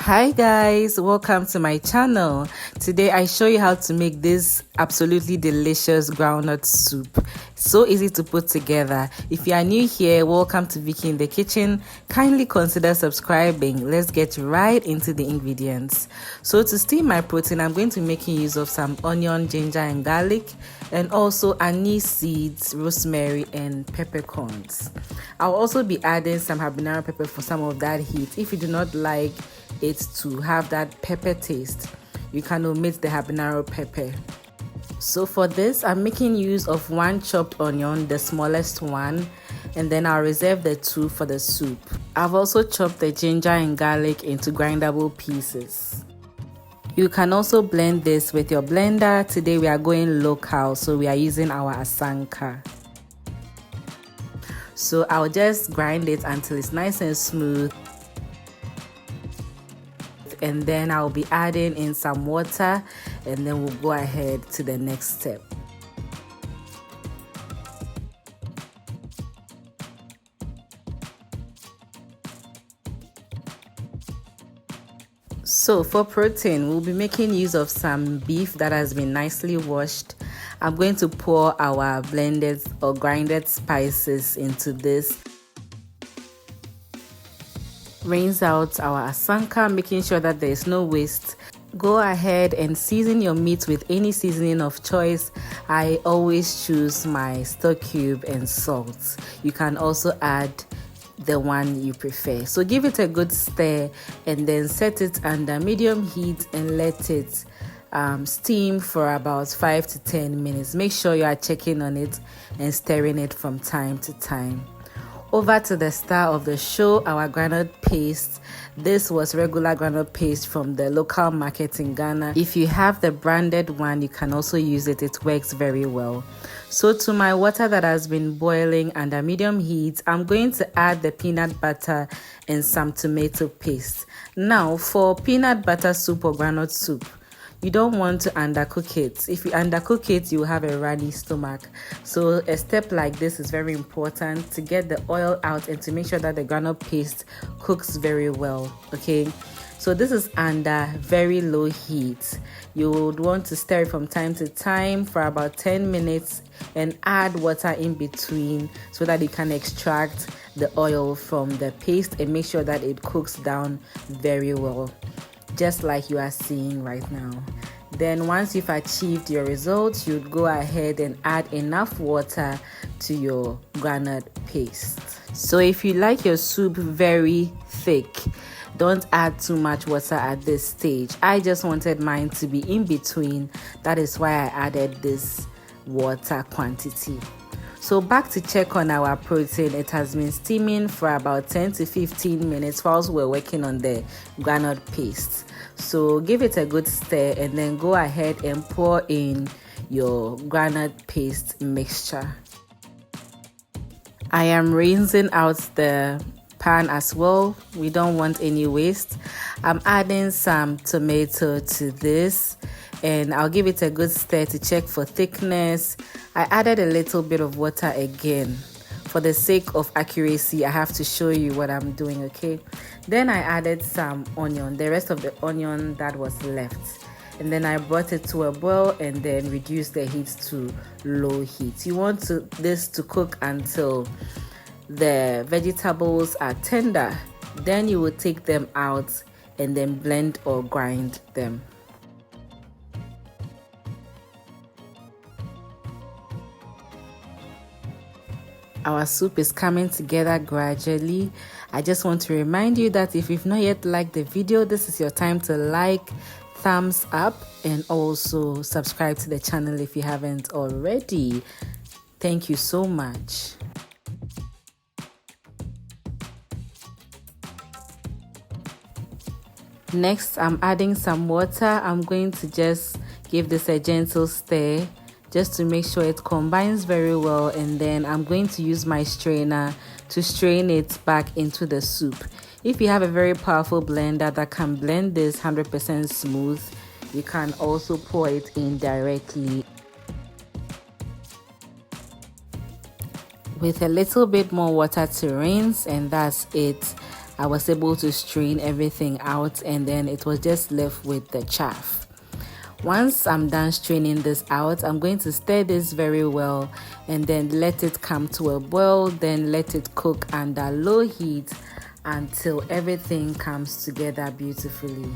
Hi guys, welcome to my channel. Today I show you how to make this absolutely delicious groundnut soup. So easy to put together. If you are new here, welcome to Vicky in the kitchen. Kindly consider subscribing. Let's get right into the ingredients. So to steam my protein, I'm going to be making use of some onion, ginger and garlic, and also anise seeds, rosemary and peppercorns. I'll also be adding some habanero pepper for some of that heat. If you do not like it to have that pepper taste, you can omit the habanero pepper. So for this, I'm making use of one chopped onion, the smallest one, and then I'll reserve the two for the soup. I've also chopped the ginger and garlic into grindable pieces. You can also blend this with your blender. Today we are going local, so we are using our Asanka. So I'll just grind it until it's nice and smooth. And then I'll be adding in some water, and then we'll go ahead to the next step. So for protein, we'll be making use of some beef that has been nicely washed. I'm going to pour our blended or grinded spices into this. Rinse out our Asanka, making sure that there is no waste. Go ahead and season your meat with any seasoning of choice. I always choose my stock cube and salt. You can also add the one you prefer. So give it a good stir and then set it under medium heat and let it steam for about 5 to 10 minutes. Make sure you are checking on it and stirring it from time to time. Over to the star of the show, our groundnut paste. This was regular groundnut paste from the local market in Ghana. If you have the branded one, you can also use it. It works very well. So to my water that has been boiling under medium heat, I'm going to add the peanut butter and some tomato paste. Now for peanut butter soup or groundnut soup, you don't want to undercook it. If you undercook it, you have a runny stomach. So a step like this is very important to get the oil out and to make sure that the groundnut paste cooks very well. Okay, so this is under very low heat. You would want to stir it from time to time for about 10 minutes and add water in between so that you can extract the oil from the paste and make sure that it cooks down very well, just like you are seeing right now. Then once you've achieved your results, you'd go ahead and add enough water to your groundnut paste. So if you like your soup very thick, don't add too much water at this stage. I just wanted mine to be in between. That is why I added this water quantity. So back to check on our protein. It has been steaming for about 10 to 15 minutes whilst we're working on the groundnut paste. So give it a good stir and then go ahead and pour in your groundnut paste mixture. I am rinsing out the pan as well. We don't want any waste. I'm adding some tomato to this and I'll give it a good stir to check for thickness. I added a little bit of water again. For the sake of accuracy, I have to show you what I'm doing, okay? Then I added some onion, the rest of the onion that was left. And then I brought it to a boil and then reduced the heat to low heat. You want this to cook until the vegetables are tender. Then you will take them out and then blend or grind them. Our soup is coming together gradually. I just want to remind you that if you've not yet liked the video, this is your time to like, thumbs up, and also subscribe to the channel if you haven't already. Thank you so much. Next, I'm adding some water. I'm going to just give this a gentle stir just to make sure it combines very well, and then I'm going to use my strainer to strain it back into the soup. If you have a very powerful blender that can blend this 100% smooth, you can also pour it in directly. With a little bit more water to rinse, and that's it. I was able to strain everything out, and then it was just left with the chaff. Once I'm done straining this out, I'm going to stir this very well and then let it come to a boil, then let it cook under low heat until everything comes together beautifully.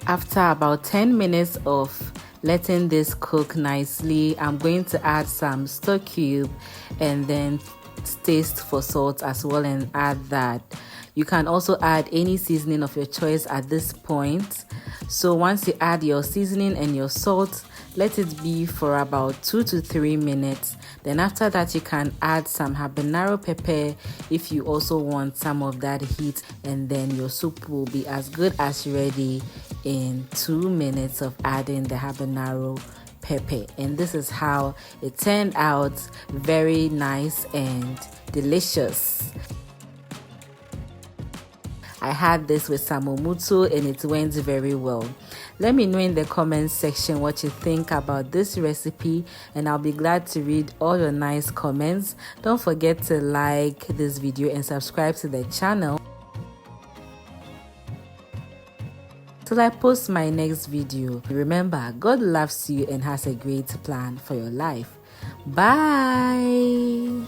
After about 10 minutes of letting this cook nicely, I'm going to add some stock cube and then taste for salt as well and add that. You can also add any seasoning of your choice at this point. So once you add your seasoning and your salt, let it be for about 2 to 3 minutes. Then after that, you can add some habanero pepper if you also want some of that heat, and then your soup will be as good as ready in 2 minutes of adding the habanero pepper. And this is how it turned out, very nice and delicious. I had this with samomuto and it went very well. Let me know in the comments section what you think about this recipe, and I'll be glad to read all your nice comments. Don't forget to like this video and subscribe to the channel till I post my next video. Remember, God loves you and has a great plan for your life. Bye.